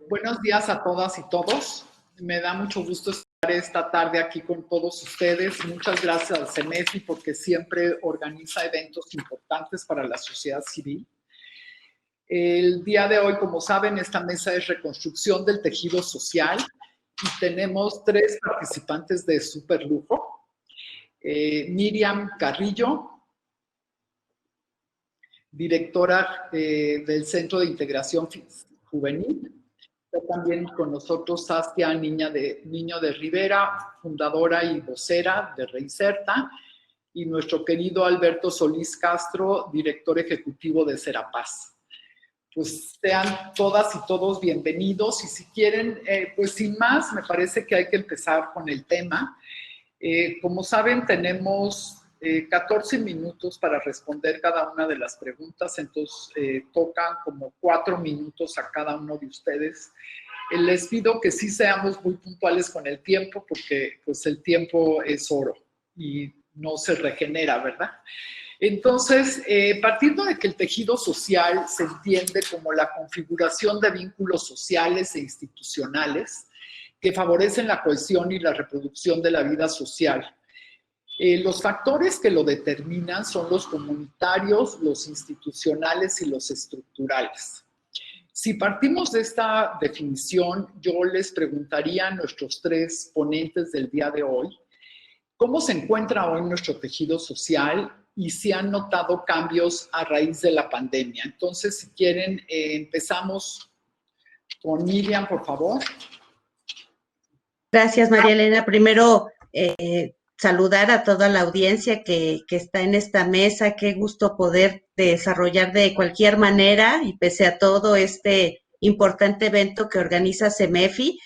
Buenos días a todas y todos. Me da mucho gusto estar esta tarde aquí con todos ustedes. Muchas gracias al CEMEFI porque siempre organiza eventos importantes para la sociedad civil. El día de hoy, como saben, esta mesa es reconstrucción del tejido social y tenemos 3 participantes de súper lujo. Miriam Carrillo, directora del Centro de Integración Juvenil. Está también con nosotros Saskia Niño de Rivera, fundadora y vocera de Reinserta, y nuestro querido Alberto Solís Castro, director ejecutivo de Serapaz. Pues sean todas y todos bienvenidos y si quieren, pues sin más, me parece que hay que empezar con el tema. Como saben, tenemos 14 minutos para responder cada una de las preguntas, entonces tocan como 4 minutos a cada uno de ustedes. Les pido que sí seamos muy puntuales con el tiempo, porque pues el tiempo es oro y no se regenera, ¿verdad? Entonces, partiendo de que el tejido social se entiende como la configuración de vínculos sociales e institucionales que favorecen la cohesión y la reproducción de la vida social. Los factores que lo determinan son los comunitarios, los institucionales y los estructurales. Si partimos de esta definición, yo les preguntaría a nuestros 3 ponentes del día de hoy, ¿cómo se encuentra hoy nuestro tejido social y si han notado cambios a raíz de la pandemia? Entonces, si quieren, empezamos con Miriam, por favor. Gracias, María Elena. Primero, saludar a toda la audiencia que está en esta mesa. Qué gusto poder desarrollar de cualquier manera y pese a todo este importante evento que organiza CEMEFI.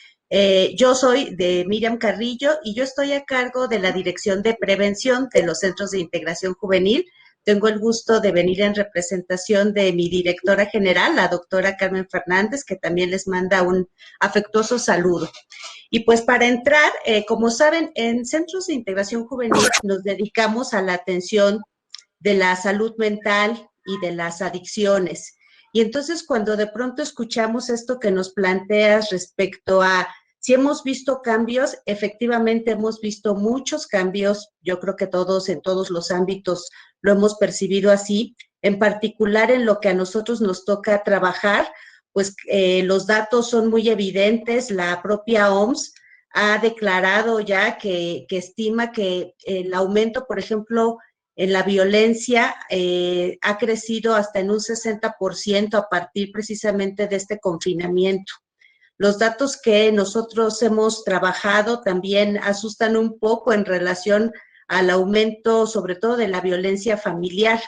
Yo soy de Miriam Carrillo y yo estoy a cargo de la Dirección de Prevención de los Centros de Integración Juvenil. Tengo el gusto de venir en representación de mi directora general, la doctora Carmen Fernández, que también les manda un afectuoso saludo. Y pues para entrar, como saben, en Centros de Integración Juvenil nos dedicamos a la atención de la salud mental y de las adicciones. Y entonces cuando de pronto escuchamos esto que nos planteas respecto a si hemos visto cambios, efectivamente hemos visto muchos cambios, yo creo que todos en todos los ámbitos lo hemos percibido así, en particular en lo que a nosotros nos toca trabajar, pues los datos son muy evidentes, la propia OMS ha declarado ya que estima que el aumento, por ejemplo, en la violencia ha crecido hasta en un 60% a partir precisamente de este confinamiento. Los datos que nosotros hemos trabajado también asustan un poco en relación al aumento, sobre todo de la violencia familiar.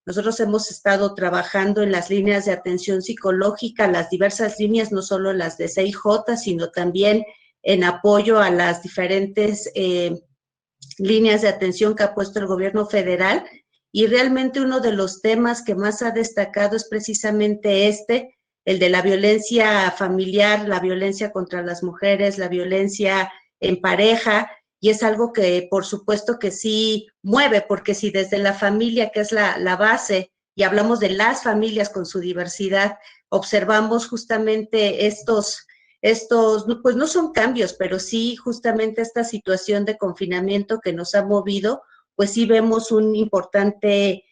Nosotros hemos estado trabajando en las líneas de atención psicológica, las diversas líneas, no solo las de CIJ, sino también en apoyo a las diferentes líneas de atención que ha puesto el gobierno federal. Y realmente uno de los temas que más ha destacado es precisamente el de la violencia familiar, la violencia contra las mujeres, la violencia en pareja, y es algo que por supuesto que sí mueve, porque si desde la familia, que es la base, y hablamos de las familias con su diversidad, observamos justamente estos, pues no son cambios, pero sí justamente esta situación de confinamiento que nos ha movido, pues sí vemos un importante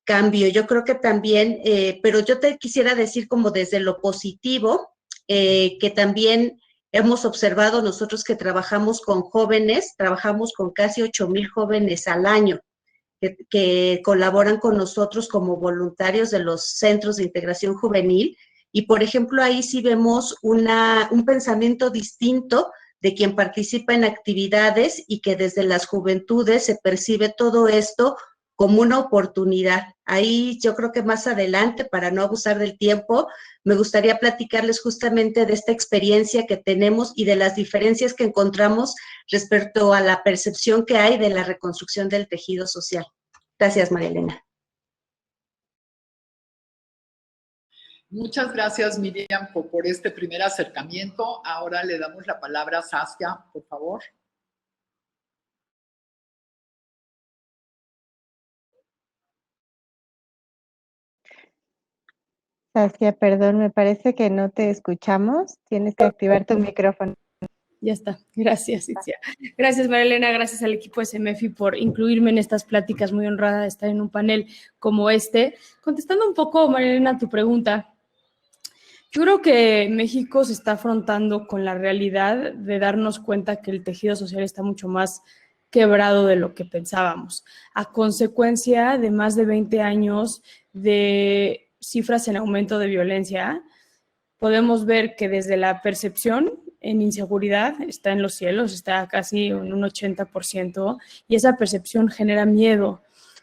cambio. Yo creo que también, pero yo te quisiera decir como desde lo positivo, que también hemos observado nosotros que trabajamos con jóvenes, trabajamos con casi 8,000 jóvenes al año que colaboran con nosotros como voluntarios de los centros de integración juvenil. Y, por ejemplo, ahí sí vemos un pensamiento distinto de quien participa en actividades y que desde las juventudes se percibe todo esto como una oportunidad. Ahí yo creo que más adelante, para no abusar del tiempo, me gustaría platicarles justamente de esta experiencia que tenemos y de las diferencias que encontramos respecto a la percepción que hay de la reconstrucción del tejido social. Gracias, María Elena. Muchas gracias, Miriam, por este primer acercamiento. Ahora le damos la palabra a Saskia, por favor. Saskia, perdón, me parece que no te escuchamos. Tienes que activar tu micrófono. Ya está. Gracias, Itzia. Gracias, Marilena. Gracias al equipo de CEMEFI por incluirme en estas pláticas. Muy honrada de estar en un panel como este. Contestando un poco, Marilena, a tu pregunta, yo creo que México se está afrontando con la realidad de darnos cuenta que el tejido social está mucho más quebrado de lo que pensábamos, a consecuencia de más de 20 años de cifras en aumento de violencia. Podemos ver que desde la percepción en inseguridad está en los cielos, está casi en un 80%, y esa percepción genera miedo.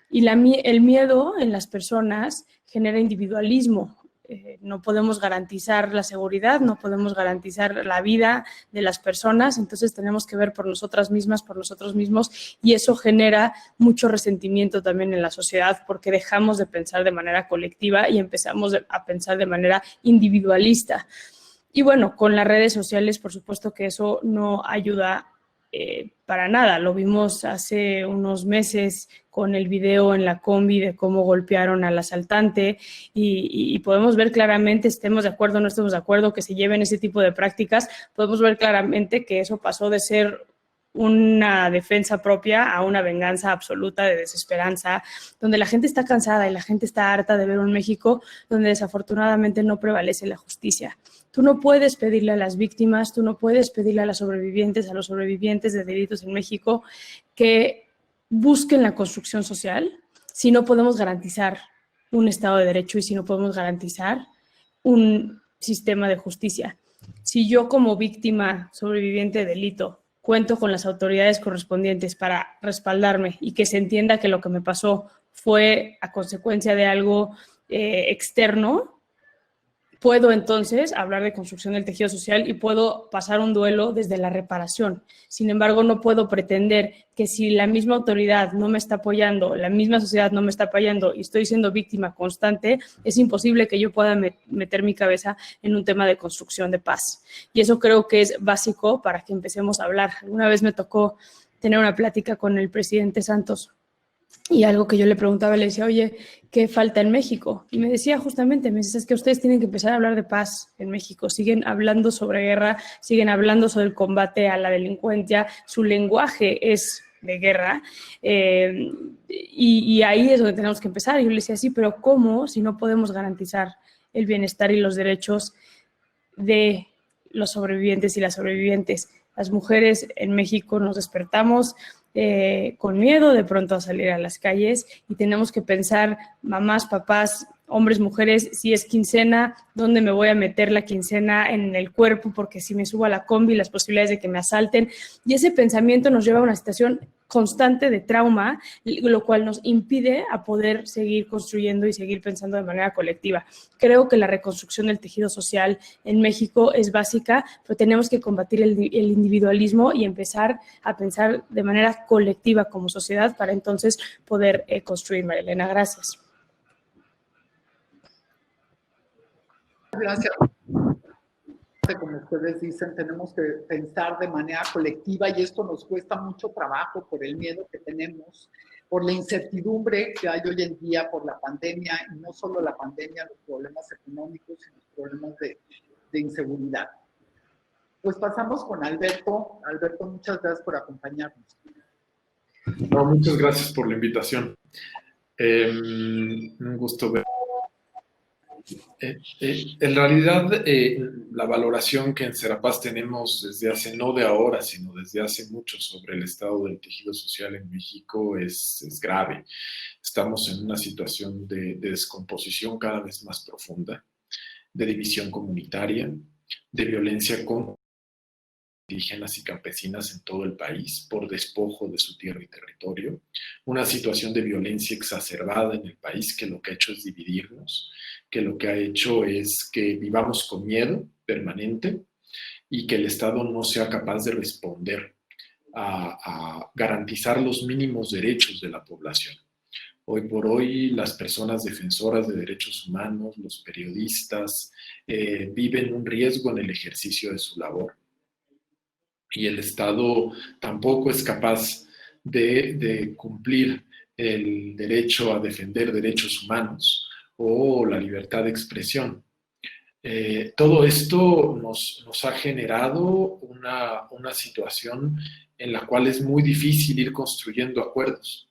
Y el miedo en las personas genera individualismo. No podemos garantizar la seguridad, no podemos garantizar la vida de las personas, entonces tenemos que ver por nosotras mismas, por nosotros mismos, y eso genera mucho resentimiento también en la sociedad porque dejamos de pensar de manera colectiva y empezamos a pensar de manera individualista. Y bueno, con las redes sociales, por supuesto que eso no ayuda para nada. Lo vimos hace unos meses con el video en la combi de cómo golpearon al asaltante y podemos ver claramente, estemos de acuerdo o no estemos de acuerdo, que se lleven ese tipo de prácticas, podemos ver claramente que eso pasó de ser una defensa propia a una venganza absoluta de desesperanza, donde la gente está cansada y la gente está harta de ver un México donde desafortunadamente no prevalece la justicia. Tú no puedes pedirle a las víctimas, tú no puedes pedirle a los sobrevivientes de delitos en México que busquen la construcción social si no podemos garantizar un Estado de Derecho y si no podemos garantizar un sistema de justicia. Si yo como víctima sobreviviente de delito cuento con las autoridades correspondientes para respaldarme y que se entienda que lo que me pasó fue a consecuencia de algo externo, puedo entonces hablar de construcción del tejido social y puedo pasar un duelo desde la reparación. Sin embargo, no puedo pretender que si la misma autoridad no me está apoyando, la misma sociedad no me está apoyando y estoy siendo víctima constante, es imposible que yo pueda meter mi cabeza en un tema de construcción de paz. Y eso creo que es básico para que empecemos a hablar. Una vez me tocó tener una plática con el presidente Santos y algo que yo le preguntaba, le decía, oye, ¿qué falta en México? Y me decía justamente, me dice, es que ustedes tienen que empezar a hablar de paz en México. Siguen hablando sobre guerra, siguen hablando sobre el combate a la delincuencia, su lenguaje es de guerra, y ahí es donde tenemos que empezar. Y yo le decía, sí, pero ¿cómo si no podemos garantizar el bienestar y los derechos de los sobrevivientes y las sobrevivientes? Las mujeres en México nos despertamos con miedo de pronto a salir a las calles y tenemos que pensar, mamás, papás, hombres, mujeres, si es quincena, ¿dónde me voy a meter la quincena en el cuerpo? Porque si me subo a la combi, las posibilidades de que me asalten. Y ese pensamiento nos lleva a una situación constante de trauma, lo cual nos impide a poder seguir construyendo y seguir pensando de manera colectiva. Creo que la reconstrucción del tejido social en México es básica, pero tenemos que combatir el individualismo y empezar a pensar de manera colectiva como sociedad para entonces poder construir. Marilena, gracias. Gracias. Como ustedes dicen, tenemos que pensar de manera colectiva y esto nos cuesta mucho trabajo por el miedo que tenemos, por la incertidumbre que hay hoy en día por la pandemia, y no solo la pandemia, los problemas económicos y los problemas de inseguridad. Pues pasamos con Alberto. Alberto, muchas gracias por acompañarnos. No, muchas gracias por la invitación. Un gusto ver. En realidad, la valoración que en Serapaz tenemos desde hace, no de ahora, sino desde hace mucho sobre el estado del tejido social en México es grave. Estamos en una situación de descomposición cada vez más profunda, de división comunitaria, de violencia con indígenas y campesinas en todo el país por despojo de su tierra y territorio, una situación de violencia exacerbada en el país que lo que ha hecho es dividirnos, que lo que ha hecho es que vivamos con miedo permanente y que el Estado no sea capaz de responder a garantizar los mínimos derechos de la población. Hoy por hoy, las personas defensoras de derechos humanos, los periodistas, viven un riesgo en el ejercicio de su labor. Y el Estado tampoco es capaz de cumplir el derecho a defender derechos humanos o la libertad de expresión. Todo esto nos ha generado una situación en la cual es muy difícil ir construyendo acuerdos.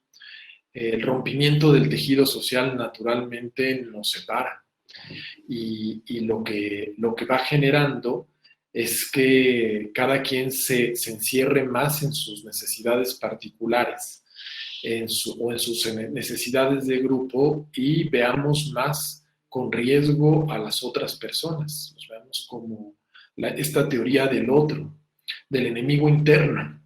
El rompimiento del tejido social naturalmente nos separa y lo que va generando es que cada quien se encierre más en sus necesidades particulares o en sus necesidades de grupo y veamos más con riesgo a las otras personas. Nos veamos como esta teoría del otro, del enemigo interno.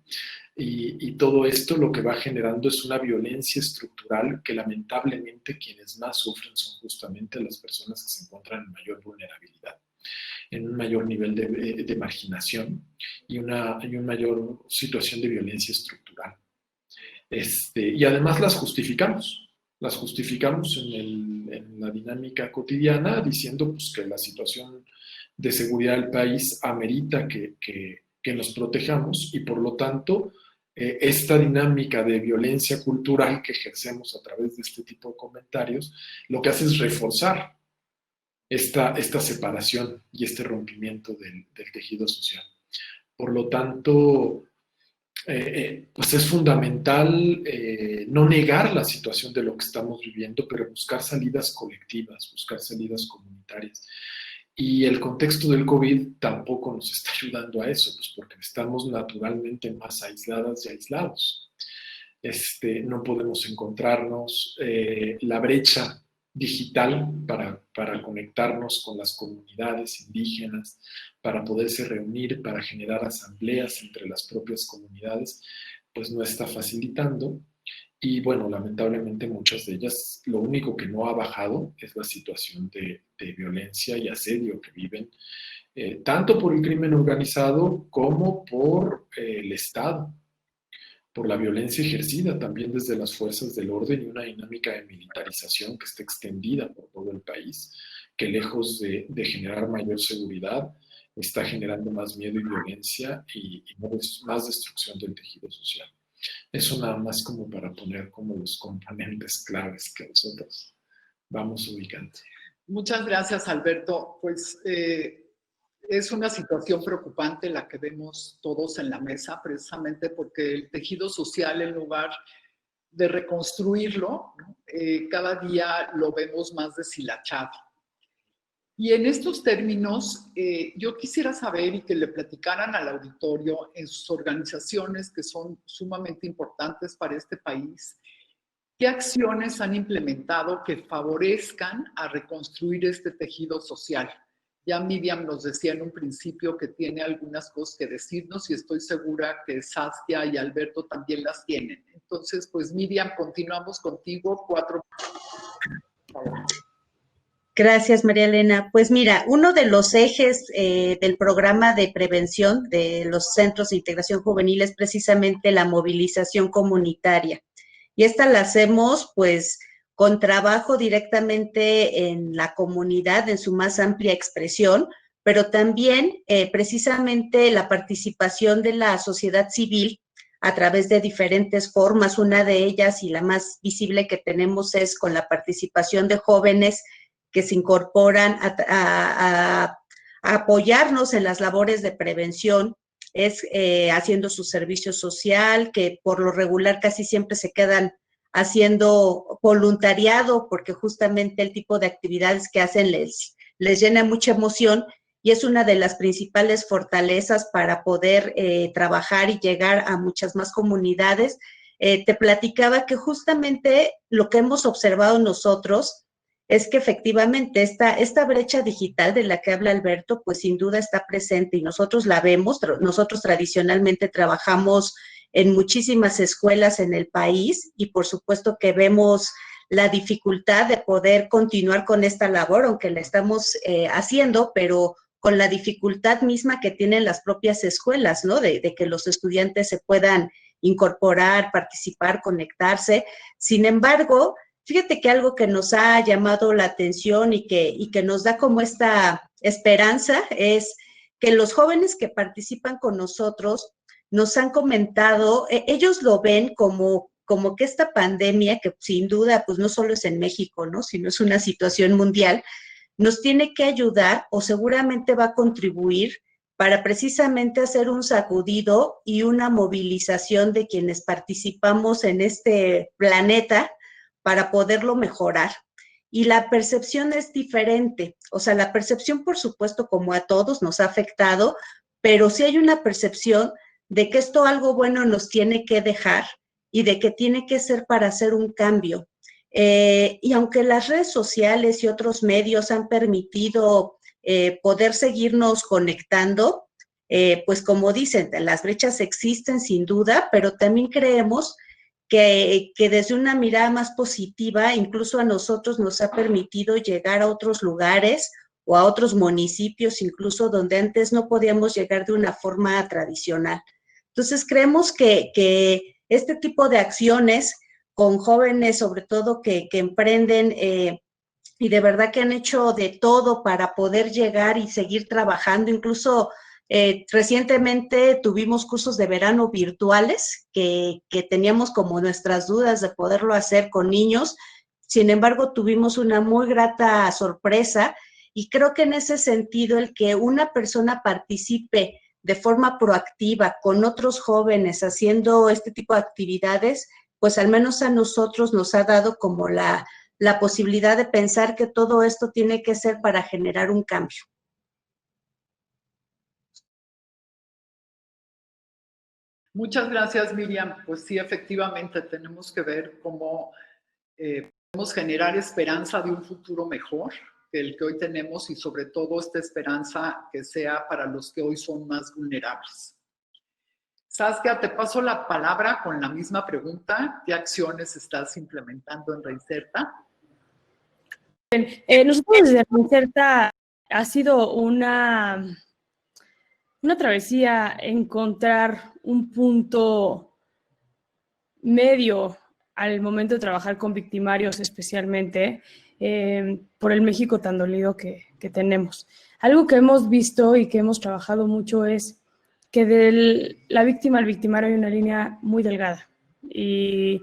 Y todo esto lo que va generando es una violencia estructural que lamentablemente quienes más sufren son justamente las personas que se encuentran en mayor vulnerabilidad, en un mayor nivel de marginación y una mayor situación de violencia estructural. Y además las justificamos en la dinámica cotidiana diciendo pues, que la situación de seguridad del país amerita que nos protejamos y por lo tanto esta dinámica de violencia cultural que ejercemos a través de este tipo de comentarios lo que hace es reforzar esta separación y este rompimiento del tejido social. Por lo tanto, pues es fundamental no negar la situación de lo que estamos viviendo, pero buscar salidas colectivas, buscar salidas comunitarias. Y el contexto del COVID tampoco nos está ayudando a eso, pues porque estamos naturalmente más aisladas y aislados. No podemos encontrarnos, la brecha digital para conectarnos con las comunidades indígenas, para poderse reunir, para generar asambleas entre las propias comunidades, pues no está facilitando. Y bueno, lamentablemente muchas de ellas, lo único que no ha bajado es la situación de violencia y asedio que viven, tanto por el crimen organizado como por el Estado, por la violencia ejercida también desde las fuerzas del orden y una dinámica de militarización que está extendida por todo el país, que lejos de generar mayor seguridad, está generando más miedo y violencia y más destrucción del tejido social. Eso nada más como para poner como los componentes claves que nosotros vamos ubicando. Muchas gracias, Alberto. Pues es una situación preocupante la que vemos todos en la mesa, precisamente porque el tejido social, en lugar de reconstruirlo, ¿no? Cada día lo vemos más deshilachado. Y en estos términos, yo quisiera saber y que le platicaran al auditorio en sus organizaciones que son sumamente importantes para este país, ¿qué acciones han implementado que favorezcan a reconstruir este tejido social? Ya Miriam nos decía en un principio que tiene algunas cosas que decirnos y estoy segura que Saskia y Alberto también las tienen. Entonces, pues Miriam, continuamos contigo. 4. Gracias, María Elena. Pues mira, uno de los ejes del programa de prevención de los centros de integración juvenil es precisamente la movilización comunitaria. Y esta la hacemos pues con trabajo directamente en la comunidad en su más amplia expresión, pero también precisamente la participación de la sociedad civil a través de diferentes formas. Una de ellas y la más visible que tenemos es con la participación de jóvenes que se incorporan a apoyarnos en las labores de prevención, es haciendo su servicio social, que por lo regular casi siempre se quedan haciendo voluntariado, porque justamente el tipo de actividades que hacen les llena mucha emoción y es una de las principales fortalezas para poder trabajar y llegar a muchas más comunidades. Te platicaba que justamente lo que hemos observado nosotros es que efectivamente esta brecha digital de la que habla Alberto, pues sin duda está presente y nosotros la vemos. Nosotros tradicionalmente trabajamos en muchísimas escuelas en el país y por supuesto que vemos la dificultad de poder continuar con esta labor, aunque la estamos haciendo, pero con la dificultad misma que tienen las propias escuelas, ¿no? De que los estudiantes se puedan incorporar, participar, conectarse. Sin embargo, fíjate que algo que nos ha llamado la atención y que nos da como esta esperanza es que los jóvenes que participan con nosotros nos han comentado, ellos lo ven como como que esta pandemia, que sin duda pues no solo es en México, ¿no?, sino es una situación mundial, nos tiene que ayudar o seguramente va a contribuir para precisamente hacer un sacudido y una movilización de quienes participamos en este planeta para poderlo mejorar. Y la percepción es diferente, o sea, la percepción, por supuesto, como a todos nos ha afectado, pero sí hay una percepción de que esto algo bueno nos tiene que dejar y de que tiene que ser para hacer un cambio. Y aunque las redes sociales y otros medios han permitido poder seguirnos conectando, pues como dicen, las brechas existen sin duda, pero también creemos que desde una mirada más positiva, incluso a nosotros nos ha permitido llegar a otros lugares o a otros municipios, incluso donde antes no podíamos llegar de una forma tradicional. Entonces, creemos que este tipo de acciones con jóvenes, sobre todo que emprenden y de verdad que han hecho de todo para poder llegar y seguir trabajando, incluso recientemente tuvimos cursos de verano virtuales que teníamos como nuestras dudas de poderlo hacer con niños. Sin embargo, tuvimos una muy grata sorpresa y creo que en ese sentido el que una persona participe de forma proactiva con otros jóvenes haciendo este tipo de actividades, pues al menos a nosotros nos ha dado como la posibilidad de pensar que todo esto tiene que ser para generar un cambio. Muchas gracias, Miriam. Pues sí, efectivamente, tenemos que ver cómo podemos generar esperanza de un futuro mejor que el que hoy tenemos y sobre todo esta esperanza que sea para los que hoy son más vulnerables. Saskia, te paso la palabra con la misma pregunta. ¿Qué acciones estás implementando en Reinserta? Nosotros desde Reinserta ha sido una travesía encontrar un punto medio al momento de trabajar con victimarios, especialmente por el México tan dolido que tenemos. Algo que hemos visto y que hemos trabajado mucho es que de la víctima al victimario hay una línea muy delgada y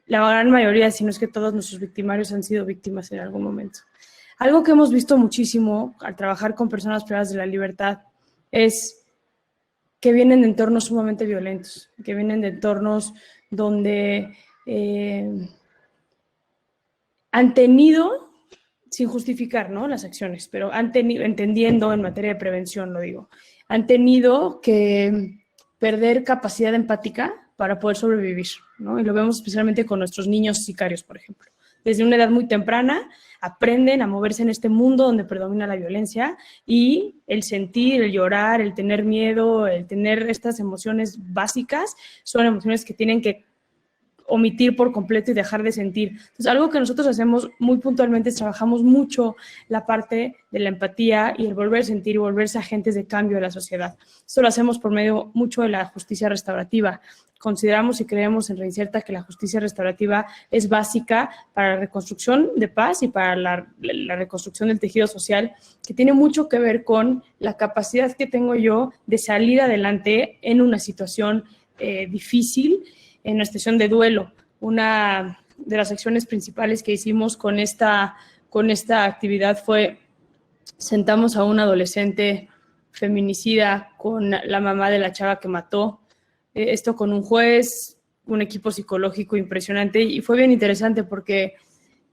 la gran mayoría, si no es que todos nuestros victimarios han sido víctimas en algún momento. Algo que hemos visto muchísimo al trabajar con personas privadas de la libertad es que vienen de entornos sumamente violentos, que vienen de entornos donde han tenido, sin justificar, ¿no?, las acciones, pero han tenido, entendiendo en materia de prevención, lo digo, han tenido que perder capacidad empática para poder sobrevivir, ¿no? Y lo vemos especialmente con nuestros niños sicarios, por ejemplo. Desde una edad muy temprana aprenden a moverse en este mundo donde predomina la violencia y el sentir, el llorar, el tener miedo, el tener estas emociones básicas son emociones que tienen que omitir por completo y dejar de sentir. Entonces, algo que nosotros hacemos muy puntualmente es trabajamos mucho la parte de la empatía y el volver a sentir y volverse agentes de cambio de la sociedad. Esto lo hacemos por medio mucho de la justicia restaurativa. Consideramos y creemos en Reinserta que la justicia restaurativa es básica para la reconstrucción de paz y para la reconstrucción del tejido social, que tiene mucho que ver con la capacidad que tengo yo de salir adelante en una situación difícil, en una situación de duelo. Una de las acciones principales que hicimos con esta actividad fue sentamos a un adolescente feminicida con la mamá de la chava que mató, esto con un juez, un equipo psicológico impresionante, y fue bien interesante porque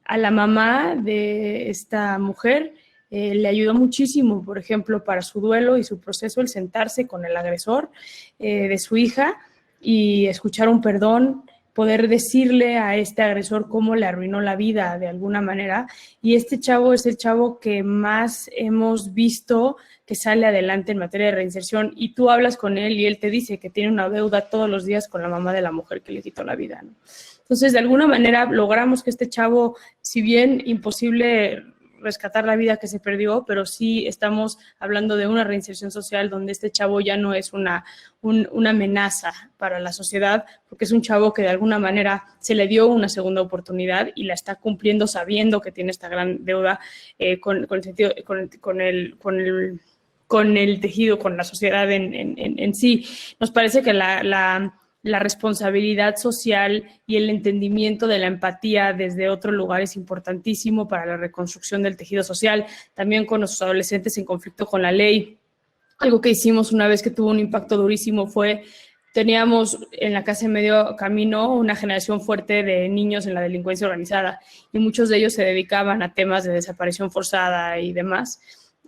a la mamá de esta mujer le ayudó muchísimo, por ejemplo, para su duelo y su proceso, el sentarse con el agresor de su hija y escuchar un perdón, poder decirle a este agresor cómo le arruinó la vida de alguna manera. Y este chavo es el chavo que más hemos visto que sale adelante en materia de reinserción, y tú hablas con él y él te dice que tiene una deuda todos los días con la mamá de la mujer que le quitó la vida, ¿no? Entonces, de alguna manera logramos que este chavo, si bien imposible rescatar la vida que se perdió, pero sí estamos hablando de una reinserción social donde este chavo ya no es una amenaza para la sociedad, porque es un chavo que de alguna manera se le dio una segunda oportunidad y la está cumpliendo sabiendo que tiene esta gran deuda con el tejido, con la sociedad en sí. Nos parece que la la responsabilidad social y el entendimiento de la empatía desde otro lugar es importantísimo para la reconstrucción del tejido social, también con los adolescentes en conflicto con la ley. Algo que hicimos una vez que tuvo un impacto durísimo fue, teníamos en la casa de Medio Camino una generación fuerte de niños en la delincuencia organizada y muchos de ellos se dedicaban a temas de desaparición forzada y demás.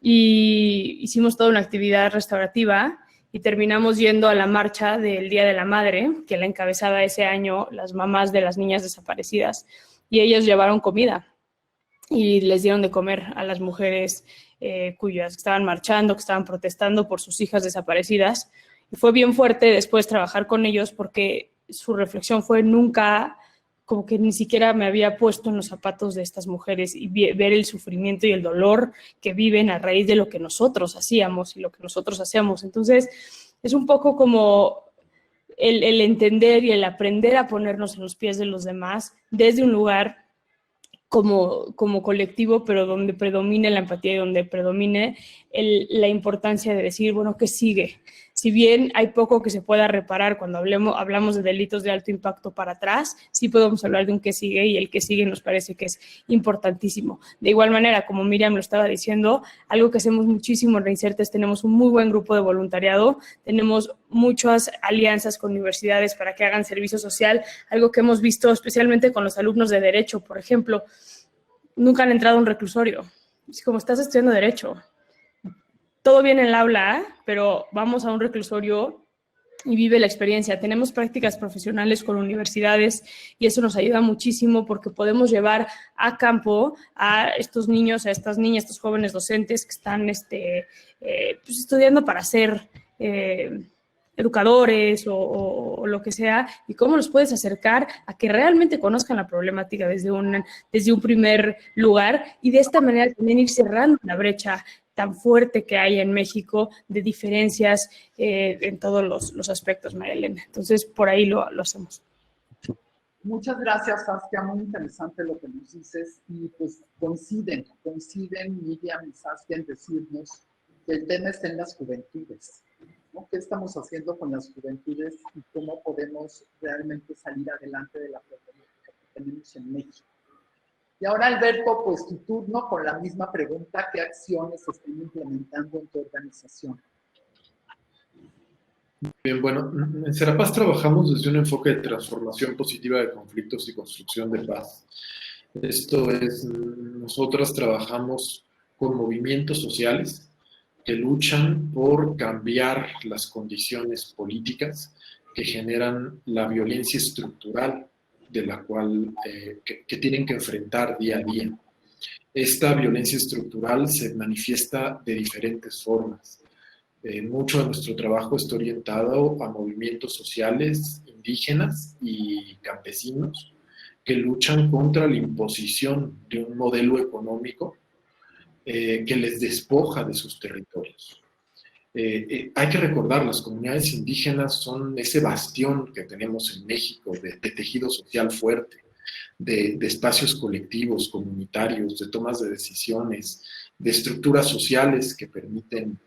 Y hicimos toda una actividad restaurativa y terminamos yendo a la marcha del Día de la Madre, que la encabezaba ese año las mamás de las niñas desaparecidas, y ellos llevaron comida y les dieron de comer a las mujeres cuyas estaban marchando, que estaban protestando por sus hijas desaparecidas. Y fue bien fuerte después trabajar con ellos porque su reflexión fue nunca, como que ni siquiera me había puesto en los zapatos de estas mujeres y ver el sufrimiento y el dolor que viven a raíz de lo que nosotros hacíamos y lo que nosotros hacemos. Entonces, es un poco como el entender y el aprender a ponernos en los pies de los demás desde un lugar como colectivo, pero donde predomine la empatía y donde predomine la importancia de decir, bueno, ¿qué sigue? Si bien hay poco que se pueda reparar cuando hablamos de delitos de alto impacto para atrás, sí podemos hablar de un qué sigue, y el qué sigue nos parece que es importantísimo. De igual manera, como Miriam lo estaba diciendo, algo que hacemos muchísimo en Reinserta, tenemos un muy buen grupo de voluntariado, tenemos muchas alianzas con universidades para que hagan servicio social, algo que hemos visto especialmente con los alumnos de Derecho, por ejemplo. Nunca han entrado a un reclusorio. Es como, estás estudiando Derecho. Todo bien en el aula, pero vamos a un reclusorio y vive la experiencia. Tenemos prácticas profesionales con universidades y eso nos ayuda muchísimo porque podemos llevar a campo a estos niños, a estas niñas, a estos jóvenes docentes que están pues estudiando para ser educadores o lo que sea, y cómo los puedes acercar a que realmente conozcan la problemática desde un primer lugar, y de esta manera también ir cerrando la brecha tan fuerte que hay en México de diferencias en todos los aspectos, María Elena. Entonces, por ahí lo hacemos. Muchas gracias, Saskia. Muy interesante lo que nos dices. Y pues coinciden Miriam y Saskia en decirnos que el tema está en las juventudes, ¿no? ¿Qué estamos haciendo con las juventudes y cómo podemos realmente salir adelante de la problemática que tenemos en México? Y ahora, Alberto, pues tu turno con la misma pregunta: ¿qué acciones se están implementando en tu organización? Bien, bueno, en Serapaz trabajamos desde un enfoque de transformación positiva de conflictos y construcción de paz. Esto es, nosotras trabajamos con movimientos sociales que luchan por cambiar las condiciones políticas que generan la violencia estructural de la cual que tienen que enfrentar día a día. Esta violencia estructural se manifiesta de diferentes formas. Mucho de nuestro trabajo está orientado a movimientos sociales indígenas y campesinos que luchan contra la imposición de un modelo económico que les despoja de sus territorios. Hay que recordar, las comunidades indígenas son ese bastión que tenemos en México de tejido social fuerte, de espacios colectivos, comunitarios, de tomas de decisiones, de estructuras sociales que permiten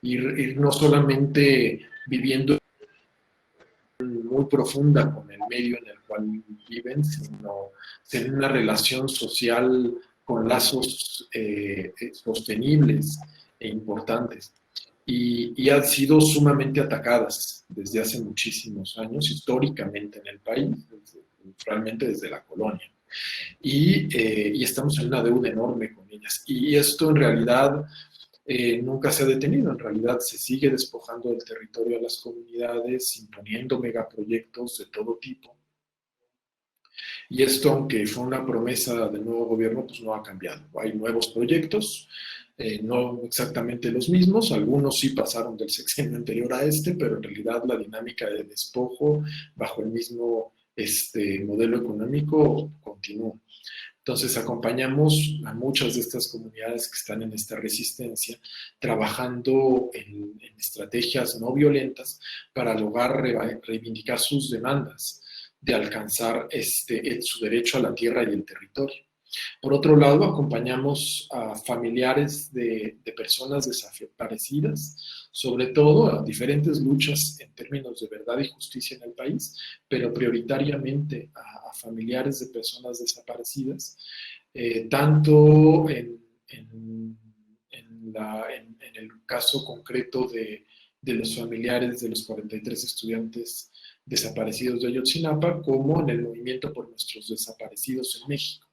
ir no solamente viviendo muy profunda con el medio en el cual viven, sino tener una relación social con lazos sostenibles e importantes. Y han sido sumamente atacadas desde hace muchísimos años, históricamente en el país, realmente desde la colonia. Y estamos en una deuda enorme con ellas. Y esto en realidad nunca se ha detenido, en realidad se sigue despojando del territorio a las comunidades, imponiendo megaproyectos de todo tipo. Y esto, aunque fue una promesa del nuevo gobierno, pues no ha cambiado. Hay nuevos proyectos, no exactamente los mismos, algunos sí pasaron del sexenio anterior a pero en realidad la dinámica de despojo bajo el mismo modelo económico continúa. Entonces acompañamos a muchas de estas comunidades que están en esta resistencia, trabajando en estrategias no violentas para lograr reivindicar sus demandas de alcanzar su derecho a la tierra y el territorio. Por otro lado, acompañamos a familiares de personas desaparecidas, sobre todo a diferentes luchas en términos de verdad y justicia en el país, pero prioritariamente a familiares de personas desaparecidas, tanto en el caso concreto de los familiares de los 43 estudiantes desaparecidos de Ayotzinapa, como en el movimiento por nuestros desaparecidos en México,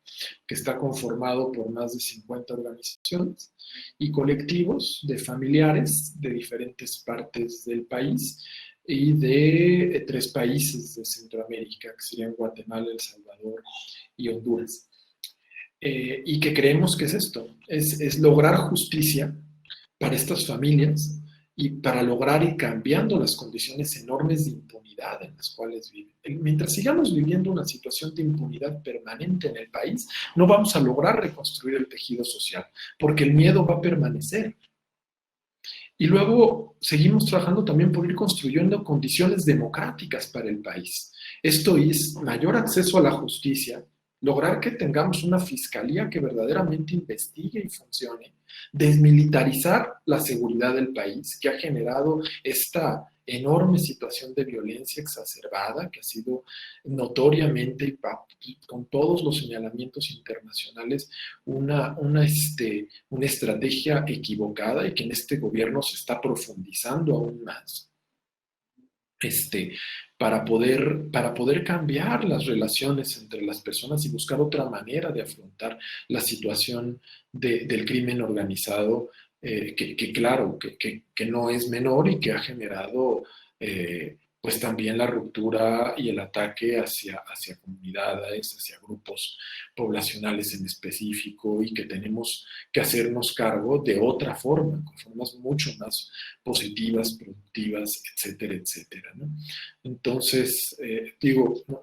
que está conformado por más de 50 organizaciones y colectivos de familiares de diferentes partes del país y de 3 países de Centroamérica, que serían Guatemala, El Salvador y Honduras. Y que creemos que es esto, es lograr justicia para estas familias y para lograr ir cambiando las condiciones enormes de impunidad en las cuales viven. Mientras sigamos viviendo una situación de impunidad permanente en el país, no vamos a lograr reconstruir el tejido social, porque el miedo va a permanecer. Y luego seguimos trabajando también por ir construyendo condiciones democráticas para el país. Esto es mayor acceso a la justicia, lograr que tengamos una fiscalía que verdaderamente investigue y funcione, desmilitarizar la seguridad del país, que ha generado esta enorme situación de violencia exacerbada, que ha sido notoriamente, con todos los señalamientos internacionales, una estrategia equivocada y que en este gobierno se está profundizando aún más. Para poder cambiar las relaciones entre las personas y buscar otra manera de afrontar la situación del crimen organizado, que no es menor y que ha generado pues también la ruptura y el ataque hacia comunidades, hacia grupos poblacionales en específico, y que tenemos que hacernos cargo de otra forma, con formas mucho más positivas, productivas, etcétera, etcétera, ¿no? Entonces,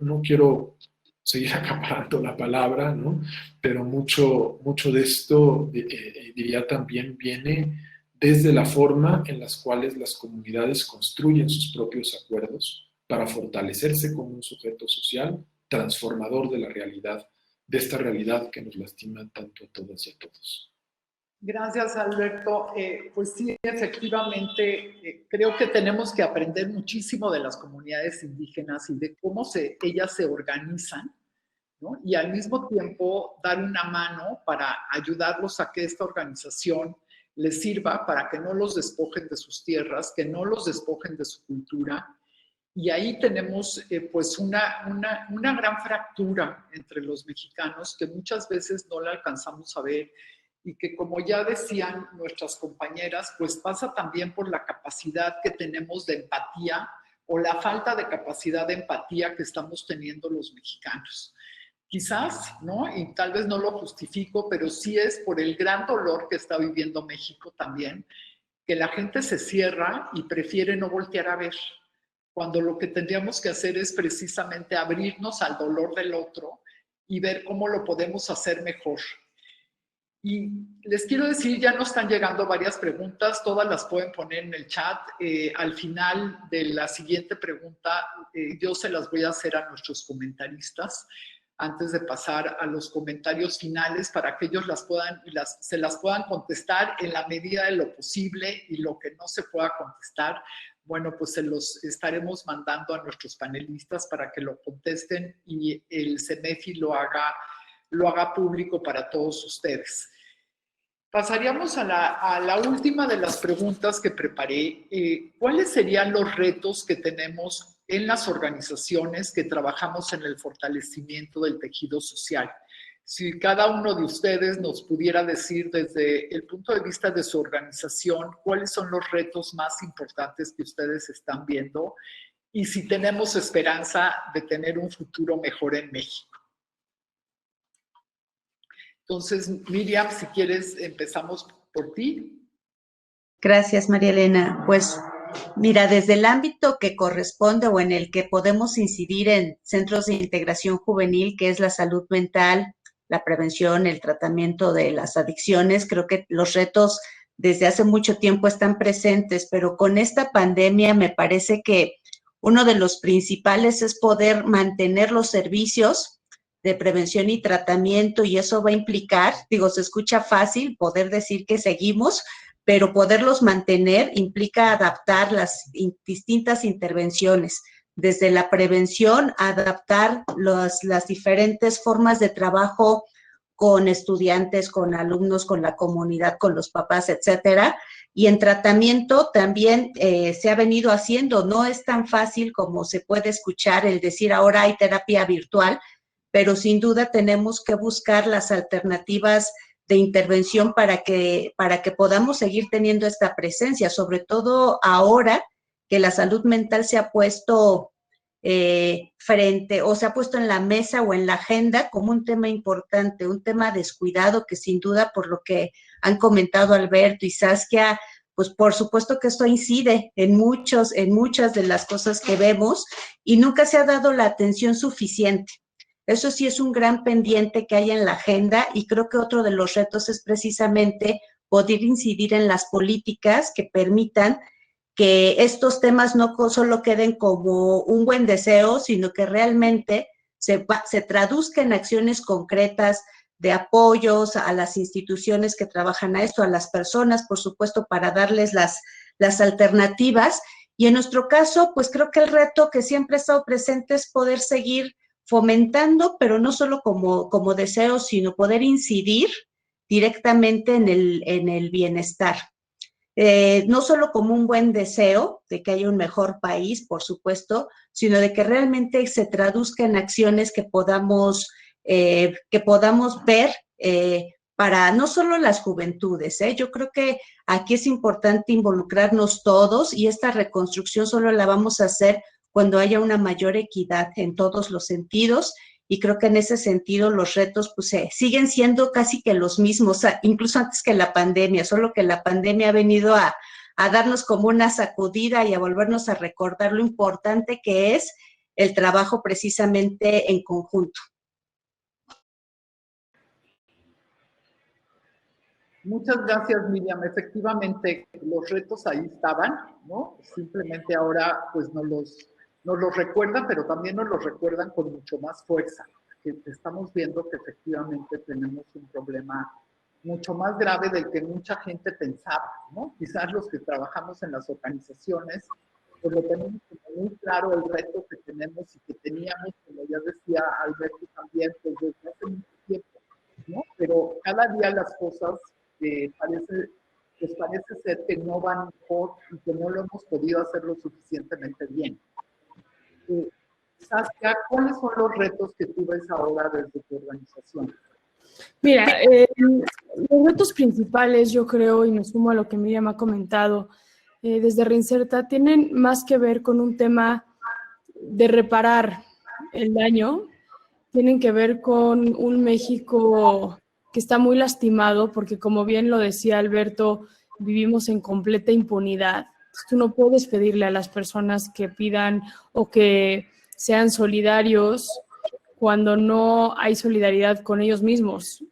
no quiero seguir acaparando la palabra, ¿no? Pero mucho de esto, diría, también viene desde la forma en las cuales las comunidades construyen sus propios acuerdos para fortalecerse como un sujeto social transformador de la realidad, de esta realidad que nos lastima tanto a todas y a todos. Gracias, Alberto. Pues sí, efectivamente, creo que tenemos que aprender muchísimo de las comunidades indígenas y de cómo ellas se organizan, ¿no? Y al mismo tiempo dar una mano para ayudarlos a que esta organización les sirva para que no los despojen de sus tierras, que no los despojen de su cultura. Y ahí tenemos pues una gran fractura entre los mexicanos que muchas veces no la alcanzamos a ver, y que, como ya decían nuestras compañeras, pues pasa también por la capacidad que tenemos de empatía o la falta de capacidad de empatía que estamos teniendo los mexicanos. Quizás, ¿no? Y tal vez no lo justifico, pero sí es por el gran dolor que está viviendo México también, que la gente se cierra y prefiere no voltear a ver, cuando lo que tendríamos que hacer es precisamente abrirnos al dolor del otro y ver cómo lo podemos hacer mejor. Y les quiero decir, ya nos están llegando varias preguntas, todas las pueden poner en el chat. Al final de la siguiente pregunta, yo se las voy a hacer a nuestros comentaristas, antes de pasar a los comentarios finales, para que ellos se las puedan contestar en la medida de lo posible, y lo que no se pueda contestar, bueno, pues se los estaremos mandando a nuestros panelistas para que lo contesten y el CEMEFI lo haga público para todos ustedes. Pasaríamos a la última de las preguntas que preparé. ¿Cuáles serían los retos que tenemos en las organizaciones que trabajamos en el fortalecimiento del tejido social? Si cada uno de ustedes nos pudiera decir desde el punto de vista de su organización, ¿cuáles son los retos más importantes que ustedes están viendo? Y si tenemos esperanza de tener un futuro mejor en México. Entonces, Miriam, si quieres, empezamos por ti. Gracias, María Elena. Pues, mira, desde el ámbito que corresponde o en el que podemos incidir en centros de integración juvenil, que es la salud mental, la prevención, el tratamiento de las adicciones, creo que los retos desde hace mucho tiempo están presentes, pero con esta pandemia me parece que uno de los principales es poder mantener los servicios de prevención y tratamiento, y eso va a implicar, digo, se escucha fácil poder decir que seguimos, pero poderlos mantener implica adaptar las distintas intervenciones, desde la prevención, adaptar las diferentes formas de trabajo con estudiantes, con alumnos, con la comunidad, con los papás, etcétera. Y en tratamiento también se ha venido haciendo, no es tan fácil como se puede escuchar el decir ahora hay terapia virtual, pero sin duda tenemos que buscar las alternativas de intervención para que podamos seguir teniendo esta presencia, sobre todo ahora que la salud mental se ha puesto frente o se ha puesto en la mesa o en la agenda como un tema importante, un tema descuidado que sin duda, por lo que han comentado Alberto y Saskia, pues por supuesto que esto incide en muchas de las cosas que vemos y nunca se ha dado la atención suficiente. Eso sí es un gran pendiente que hay en la agenda y creo que otro de los retos es precisamente poder incidir en las políticas que permitan que estos temas no solo queden como un buen deseo, sino que realmente se traduzca en acciones concretas de apoyos a las instituciones que trabajan a esto, a las personas, por supuesto, para darles las alternativas. Y en nuestro caso, pues creo que el reto que siempre ha estado presente es poder seguir fomentando, pero no solo como deseo, sino poder incidir directamente en el bienestar. No solo como un buen deseo de que haya un mejor país, por supuesto, sino de que realmente se traduzca en acciones que podamos ver para no solo las juventudes. Yo creo que aquí es importante involucrarnos todos y esta reconstrucción solo la vamos a hacer cuando haya una mayor equidad en todos los sentidos. Y creo que en ese sentido los retos pues siguen siendo casi que los mismos, incluso antes que la pandemia, solo que la pandemia ha venido a darnos como una sacudida y a volvernos a recordar lo importante que es el trabajo precisamente en conjunto. Muchas gracias, Miriam. Efectivamente, los retos ahí estaban, ¿no? Simplemente ahora pues nos los recuerdan, pero también nos los recuerdan con mucho más fuerza. Que estamos viendo que efectivamente tenemos un problema mucho más grave del que mucha gente pensaba, ¿no? Quizás los que trabajamos en las organizaciones, pues lo tenemos como muy claro el reto que tenemos y que teníamos, como ya decía Alberto también, pues desde hace mucho tiempo, ¿no? Pero cada día las cosas parece ser que no van mejor y que no lo hemos podido hacer lo suficientemente bien. Saskia, ¿cuáles son los retos que tú ves ahora desde tu organización? Mira, los retos principales, yo creo, y me sumo a lo que Miriam ha comentado, desde Reinserta, tienen más que ver con un tema de reparar el daño, tienen que ver con un México que está muy lastimado, porque como bien lo decía Alberto, vivimos en completa impunidad. Tú no puedes pedirle a las personas que pidan o que sean solidarios cuando no hay solidaridad con ellos mismos,